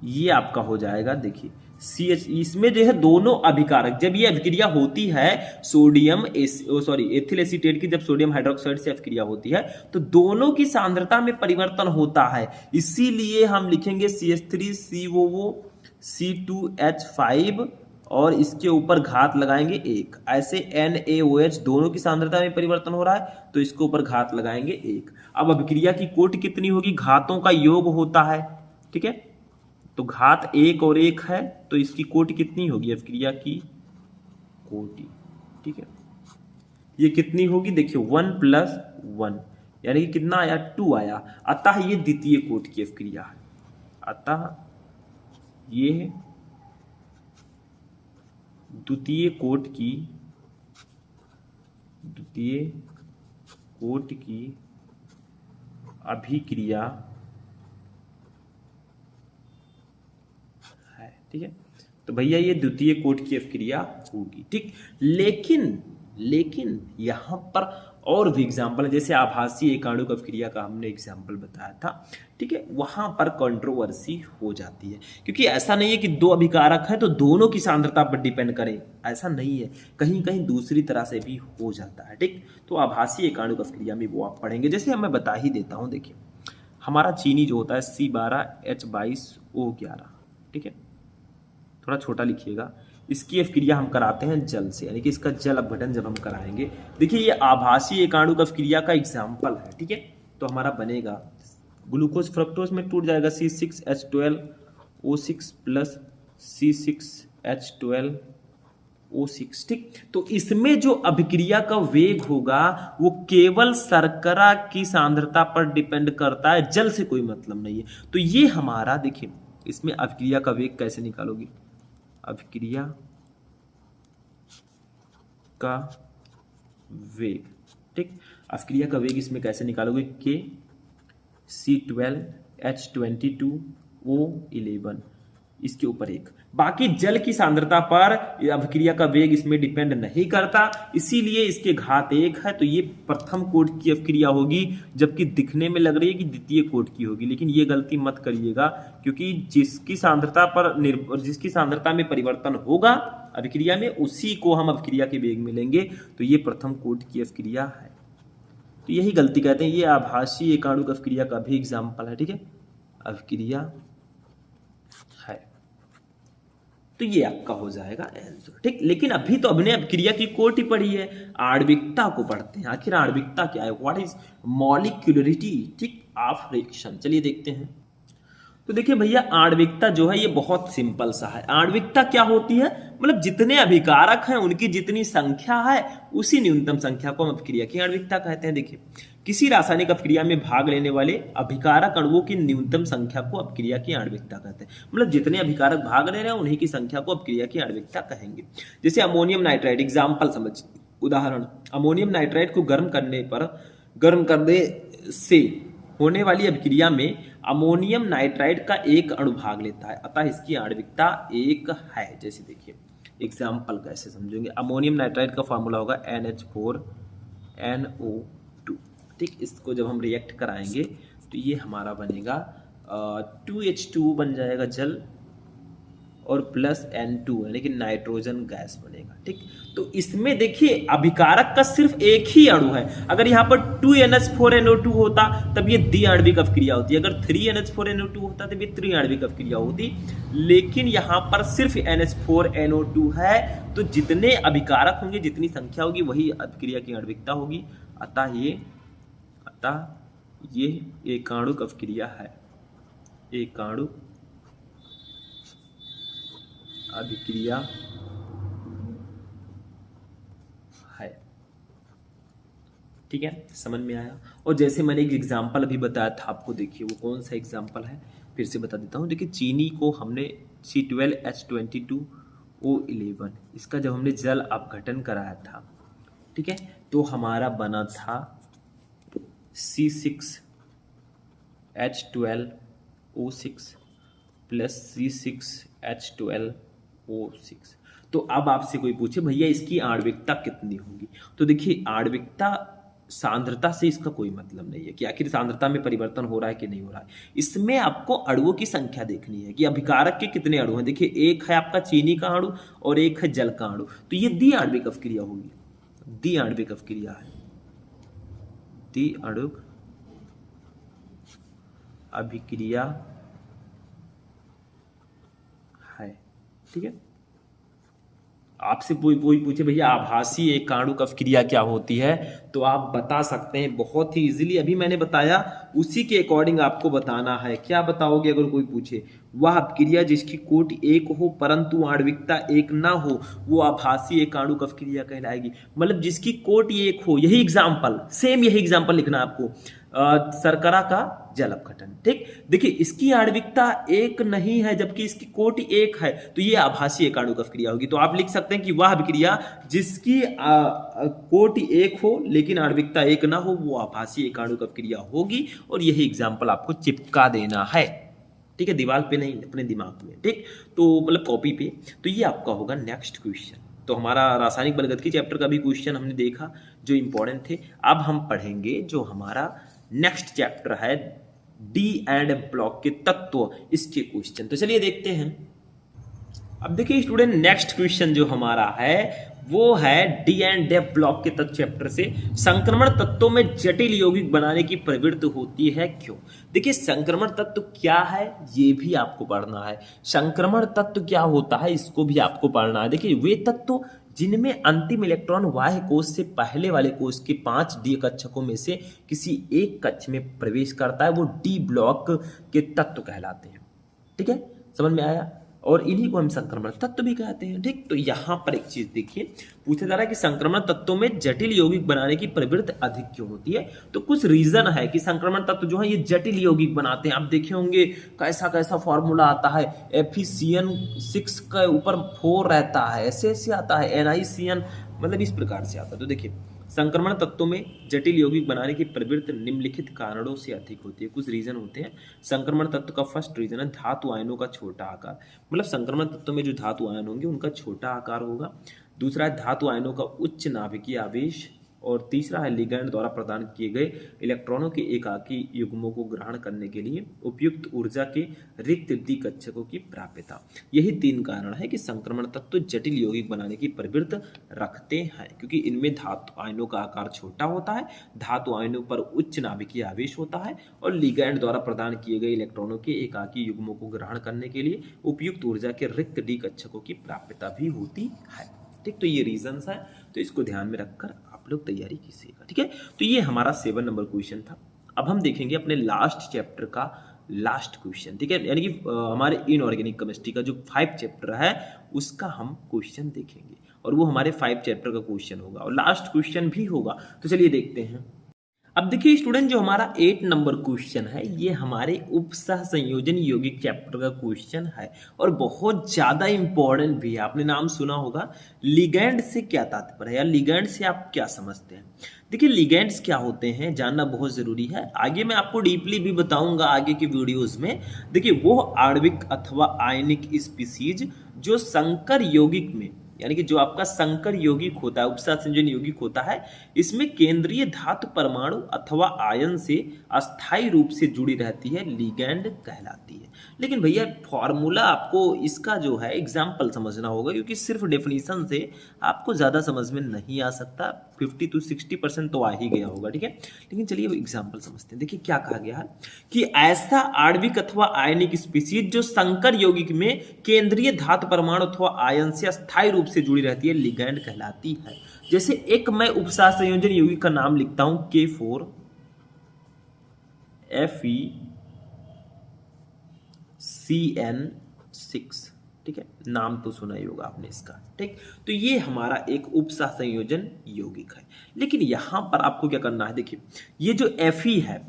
ये आपका हो जाएगा, देखिए CH, इसमें जो है दोनों अभिकारक, जब ये अभिक्रिया होती है एथिल एसीटेट की, जब सोडियम हाइड्रोक्साइड से अभिक्रिया होती है तो दोनों की सांद्रता में परिवर्तन होता है, इसीलिए हम लिखेंगे CH3COO C2H5 और इसके ऊपर घात लगाएंगे 1। ऐसे NaOH दोनों की सांद्रता में परिवर्तन हो रहा है तो इसके ऊपर घात लगाएंगे 1। अब अभिक्रिया की कोटि कितनी होगी, घातों का योग होता है ठीक है। तो घात 1 और 1 है तो इसकी कोटि कितनी होगी अभिक्रिया की कोटि, ठीक है। ये कितनी होगी देखिए 1 + 1 यानी कि कितना आया 2 आया। अतः ये द्वितीय कोटि की अभिक्रिया है। अतः ये द्वितीय कोटि की अभिक्रिया है, ठीक है। तो भैया ये द्वितीय कोटि की अभिक्रिया होगी, ठीक। लेकिन यहां पर और भी एग्जाम्पल है, जैसे आभासीय एकाणुक अभिक्रिया का हमने एग्जाम्पल बताया था, ठीक है। वहां पर कंट्रोवर्सी हो जाती है, क्योंकि ऐसा नहीं है कि दो अभिकारक है तो दोनों की सांद्रता पर डिपेंड करें, ऐसा नहीं है, कहीं कहीं दूसरी तरह से भी हो जाता है, ठीक। तो आभासीय एकाणुक अभिक्रिया में वो आप पढ़ेंगे। जैसे मैं बता ही देता हूं, देखिए हमारा चीनी जो होता है C12H22O11, ठीक है, थोड़ा छोटा लिखिएगा। इसकी अभिक्रिया हम कराते हैं जल से, यानी कि इसका जल अपघटन जब हम कराएंगे, देखिए ये आभासीय एकाणुक अभिक्रिया का एग्जाम्पल है, ठीक है। तो हमारा बनेगा ग्लूकोज फ्रक्टोज में टूट जाएगा C6H12O6 + C6H12O6, ठीक। तो इसमें जो अभिक्रिया का वेग होगा वो केवल शर्करा की सांद्रता पर डिपेंड करता है, जल से कोई मतलब नहीं है। तो ये हमारा देखिए इसमें अभिक्रिया का वेग कैसे निकालोगे, अभिक्रिया का वेग, ठीक। अभिक्रिया का वेग इसमें कैसे निकालोगे, K C12H22O11 इसके ऊपर 1। बाकी जल की सांद्रता पर अभिक्रिया का वेग इसमें डिपेंड नहीं करता, इसीलिए इसके घात 1 है। तो ये प्रथम कोटि की अभिक्रिया होगी, जबकि दिखने में लग रही है कि द्वितीय कोटि की होगी, लेकिन ये गलती मत करिएगा, क्योंकि जिसकी सांद्रता में परिवर्तन होगा अभिक्रिया में, उसी को हम अभिक्रिया के वेग में लेंगे। तो ये प्रथम कोटि की अभिक्रिया है। तो यही गलती कहते हैं, ये आभासीय एकाणुक अभिक्रिया का भी एग्जाम्पल है, ठीक है, अभिक्रिया है। तो ये आपका हो जाएगा आंसर, ठीक। लेकिन अभी तो हमने अभिक्रिया की कोटि पढ़ी है, आणविकता को पढ़ते हैं। आखिर आणविकता क्या है, व्हाट इज मॉलिक्यूलरिटी, ठीक, ऑफ रिएक्शन। चलिए देखते हैं। तो देखिए भैया आणविकता जो है ये बहुत सिंपल सा है। आणविकता क्या होती है, मतलब जितने अभिकारक हैं उनकी जितनी संख्या है उसी न्यूनतम संख्या को हम अभिक्रिया की आणविकता कहते हैं। देखिए किसी रासायनिक अभिक्रिया में भाग लेने वाले अभिकारक अणुओं की न्यूनतम संख्या को अभिक्रिया की आणविकता कहते हैं। मतलब जितने अभिकारक भाग ले रहे हैं उन्हीं की संख्या को अभिक्रिया की आणविकता कहेंगे। जैसे अमोनियम नाइट्राइड, एग्जाम्पल समझ, उदाहरण, अमोनियम नाइट्राइड को गर्म करने से होने वाली अभिक्रिया में अमोनियम नाइट्राइड का एक अणु भाग लेता है, अतः इसकी आणविकता 1 है। जैसे देखिए एग्जाम्पल कैसे समझेंगे, अमोनियम नाइट्राइड का फॉर्मूला होगा NH4NO2, ठीक। इसको जब हम रिएक्ट कराएंगे तो ये हमारा बनेगा 2H2 बन जाएगा जल, और प्लस N2 यानी कि नाइट्रोजन गैस बनेगा, ठीक। तो इसमें देखिए अभिकारक का सिर्फ एक ही अणु है। अगर यहाँ पर 2NH4NO2 होता तब ये द्विआण्विक अभिक्रिया होती, अगर 3NH4NO2 होता तब ये त्रिआण्विक अभिक्रिया होती, लेकिन यहाँ पर सिर्फ NH4NO2 है। तो जितने अभिकारक होंगे, जितनी संख्या होगी, वही अभिक्रिया की आणविकता होगी। अतः ये एकाणुक अभिक्रिया है, एकाणुक अभिक्रिया है, ठीक है, समझ में आया। और जैसे मैंने एक एग्जाम्पल अभी बताया था आपको, देखिए वो कौन सा एग्जाम्पल है, फिर से बता देता हूँ। देखिए चीनी को हमने C12H22O11 इसका जब हमने जल अपघटन कराया था, ठीक है, तो हमारा बना था C6H12O6 + C6H12O6। तो अब आपसे कोई पूछे भैया इसकी आणविकता कितनी होगी, तो देखिए आणविकता सांद्रता से इसका कोई मतलब नहीं है कि आखिर सांद्रता में परिवर्तन हो रहा है कि नहीं हो रहा है। इसमें आपको अणुओं की संख्या देखनी है कि अभिकारक के कितने अणु हैं। देखिए एक है आपका चीनी का अणु और एक है जल का अणु, तो ये द्विआण्विक अभिक्रिया होगी, द्विआण्विक अभिक्रिया है, द्विआण्विक अभिक्रिया है, ठीक है। आपसे कोई पूछे भैया आभासी एकाणुक अवक्रिया क्या होती है, तो आप बता सकते हैं बहुत ही इजीली। अभी मैंने बताया उसी के अकॉर्डिंग आपको बताना है। क्या बताओगे अगर कोई पूछे? वह अवक्रिया जिसकी कोटि एक हो परंतु आणविकता एक ना हो, वो आभासी एकाणुक अवक्रिया कहलाएगी। मतलब जिसकी कोटि एक हो, यही एग्जाम्पल, सेम यही एग्जाम्पल लिखना है आपको। शर्करा का जल अपघटन, ठीक। देखिए इसकी आणविकता एक नहीं है जबकि इसकी कोटि एक है, तो ये आभासी एकाणुक अवक्रिया होगी। तो आप लिख सकते हैं कि वह अभिक्रिया जिसकी कोटि एक हो लेकिन आणविकता एक ना हो, वो आभासी एकाणुक अवक्रिया होगी। और यही एग्जाम्पल आपको चिपका देना है, ठीक है, दीवार पे नहीं, अपने दिमाग में, ठीक। तो मतलब कॉपी पे। तो ये आपका होगा नेक्स्ट क्वेश्चन। तो हमारा रासायनिक बलगतिकी चैप्टर का भी क्वेश्चन हमने देखा जो इंपॉर्टेंट थे। अब हम पढ़ेंगे जो हमारा नेक्स्ट चैप्टर है डी एंड एफ ब्लॉक के तत्व, इसके क्वेश्चन। तो चलिए देखते हैं। अब देखिए स्टूडेंट, नेक्स्ट क्वेश्चन जो हमारा है वो है डी एंड एफ ब्लॉक के तत्व चैप्टर से, संक्रमण तत्वों में जटिल यौगिक बनाने की प्रवृत्ति होती है क्यों। देखिए संक्रमण तत्व क्या है ये भी आपको पढ़ना है, संक्रमण तत्व क्या होता है इसको भी आपको पढ़ना है। देखिए वे तत्व जिनमें अंतिम इलेक्ट्रॉन बाह्य कोश से पहले वाले कोश के 5 डी कक्षकों में से किसी एक कक्ष में प्रवेश करता है, वो डी ब्लॉक के तत्व कहलाते हैं, ठीक है, समझ में आया। और इन्हीं को हम संक्रमण तत्व भी कहते हैं, ठीक। तो यहाँ पर एक चीज देखिए, पूछा जा रहा है कि संक्रमण तत्वों में जटिल यौगिक बनाने की प्रवृत्ति अधिक क्यों होती है। तो कुछ रीजन है कि संक्रमण तत्व जो है ये जटिल यौगिक बनाते हैं। आप देखे होंगे कैसा कैसा फॉर्मूला आता है, FeCN6 के ऊपर 4 रहता है, ऐसे आता है, NiCN, मतलब इस प्रकार से आता है। तो देखिए संक्रमण तत्वों में जटिल यौगिक बनाने की प्रवृत्ति निम्नलिखित कारणों से अधिक होती है। कुछ रीजन होते हैं। संक्रमण तत्व का फर्स्ट रीजन है धातु आयनों का छोटा आकार, मतलब संक्रमण तत्वों में जो धातु आयन होंगे उनका छोटा आकार होगा। दूसरा है धातु आयनों का उच्च नाभिकीय आवेश, और तीसरा है लिगैंड द्वारा प्रदान किए गए इलेक्ट्रॉनों के एकाकी युग्मों को ग्रहण करने के लिए उपयुक्त ऊर्जा के रिक्त डी कक्षकों की प्राप्यता। यही 3 कारण है कि संक्रमण तत्व जटिल यौगिक बनाने की प्रवृत्ति रखते हैं, क्योंकि इनमें धातु आयनों का आकार छोटा होता है, धातु आयनों पर उच्च नाभिकीय आवेश होता है, और लिगैंड द्वारा प्रदान किए गए इलेक्ट्रॉनों के एकाकी युग्मों को ग्रहण करने के लिए उपयुक्त ऊर्जा के रिक्त डी कक्षकों की प्राप्यता भी होती है, ठीक। तो ये रीजंस है, तो इसको ध्यान में रखकर लोग तैयारी कीजिएगा, ठीक है। तो ये हमारा 7 नंबर क्वेश्चन था। अब हम देखेंगे अपने लास्ट चैप्टर का लास्ट क्वेश्चन, ठीक है, यानी कि हमारे इनऑर्गेनिक केमिस्ट्री का जो 5 चैप्टर है उसका हम क्वेश्चन देखेंगे, और वो हमारे 5 चैप्टर का क्वेश्चन होगा और लास्ट क्वेश्चन भी होगा। तो चलिए देखते हैं। अब देखिए स्टूडेंट, जो हमारा 8 नंबर क्वेश्चन है ये हमारे उपसह संयोजन यौगिक चैप्टर का क्वेश्चन है, और बहुत ज्यादा इंपॉर्टेंट भी है। आपने नाम सुना होगा, लिगैंड से क्या तात्पर्य है या लिगैंड से आप क्या समझते हैं। देखिए लिगैंड्स क्या होते हैं जानना बहुत जरूरी है, आगे मैं आपको डीपली भी बताऊंगा आगे की वीडियोस में। देखिए वो आणविक अथवा आयनिक स्पीसीज जो संकर यौगिक में, यानी कि जो आपका संकर यौगिक होता है, उपसंयोजन यौगिक होता है, इसमें केंद्रीय धातु परमाणु अथवा आयन से अस्थायी रूप से जुड़ी रहती है, लिगैंड कहलाती है। लेकिन भैया फॉर्मूला आपको इसका जो है एग्जाम्पल समझना होगा, क्योंकि सिर्फ डेफिनेशन से आपको ज़्यादा समझ में नहीं आ सकता, 50 to 60% तो आ ही गया होगा, ठीक है। लेकिन चलिए वो एग्जाम्पल समझते हैं। देखिए क्या कहा गया है कि ऐसा आणविक अथवा आयनिक स्पीसीज जो संकर यौगिक में केंद्रीय धातु परमाणु अथवा आयन से अस्थायी रूप से जुड़ी रहती है, लिगैंड कहलाती है। जैसे एक मैं उपसह संयोजन यौगिक का नाम लिखता हूं K4FeCN6, ठीक है, नाम तो सुना ही होगा आपने इसका, ठीक। तो ये हमारा एक उपसह संयोजन यौगिक है। लेकिन यहां पर आपको क्या करना है, देखिए ये जो Fe है,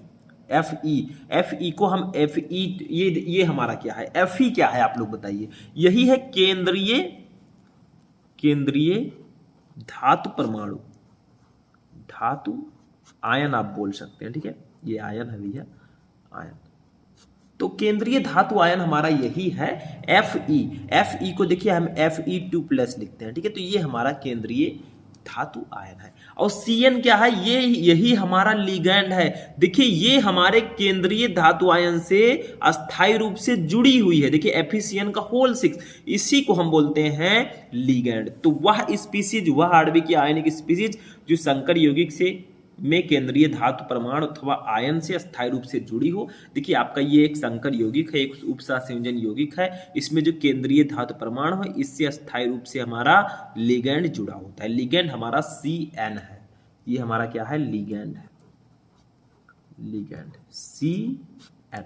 Fe को हम Fe, ये हमारा क्या है, Fe क्या है आप लोग बताइए। यही है केंद्रीय धातु परमाणु, धातु आयन आप बोल सकते हैं, ठीक है, ये आयन है भैया, आयन। तो केंद्रीय धातु आयन हमारा यही है Fe को देखिए हम Fe2+ लिखते हैं, ठीक है। तो ये हमारा केंद्रीय धातु आयन है। और Cn क्या है, ये यही हमारा लिगैंड है। देखिए ये हमारे केंद्रीय धातु आयन से अस्थायी रूप से जुड़ी हुई है। देखिए FeCN का होल 6, इसी को हम बोलते हैं लिगैंड। तो वह स्पीसीज, वह आणविक आयनिक स्पीसीज जो संकर यौगिक से में केंद्रीय धातु परमाणु अथवा आयन से अस्थायी रूप से जुड़ी हो। देखिए आपका ये एक संकर यौगिक है, एक उपसंयोजन यौगिक है। इसमें जो केंद्रीय धातु परमाणु है इससे अस्थायी रूप से हमारा लिगैंड जुड़ा होता है। लिगैंड हमारा CN है, ये हमारा क्या है, लिगैंड है, लिगैंड CN,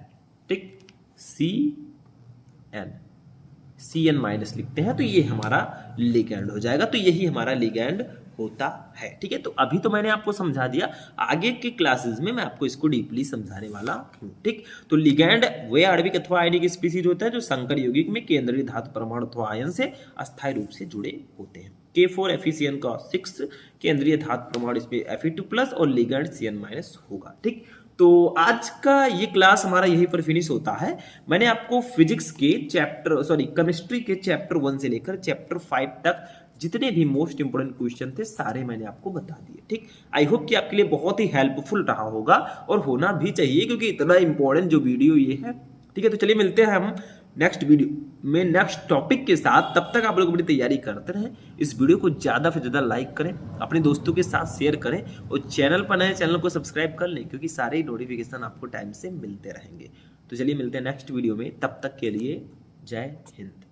ठीक, CN माइनस लिखते हैं तो ये हमारा लिगैंड हो जाएगा। तो यही हमारा लिगैंड होता है, ठीक है। तो अभी तो मैंने आपको समझा दिया, आगे के क्लासेस में मैं आपको इसको डीपली समझाने वाला हूँ, ठीक। तो लिगैंड वे आणविक अथवा आयनिक स्पीसीज होता है जो संकर यौगिक में केंद्रीय धातु परमाणु अथवा आयन से अस्थायी रूप से जुड़े होते हैं। K4FeCN6 केंद्रीय धातु परमाणु इसमें Fe2+ और लिगैंड CN- होगा, ठीक। तो आज का ये क्लास हमारा यहीं पर फिनिश होता है। मैंने आपको फिजिक्स के केमिस्ट्री के चैप्टर 1 से लेकर चैप्टर 5 तक जितने भी मोस्ट इंपोर्टेंट क्वेश्चन थे सारे मैंने आपको बता दिए, ठीक। आई होप कि आपके लिए बहुत ही हेल्पफुल रहा होगा और होना भी चाहिए क्योंकि इतना इंपॉर्टेंट जो वीडियो ये है, ठीक है। तो चलिए मिलते हैं हम नेक्स्ट वीडियो में नेक्स्ट टॉपिक के साथ। तब तक आप लोग अपनी तैयारी करते रहें। इस वीडियो को ज़्यादा से ज़्यादा लाइक करें, अपने दोस्तों के साथ शेयर करें और चैनल पर नए चैनल को सब्सक्राइब कर लें क्योंकि सारे नोटिफिकेशन आपको टाइम से मिलते रहेंगे। तो चलिए मिलते हैं नेक्स्ट वीडियो में, तब तक के लिए जय हिंद।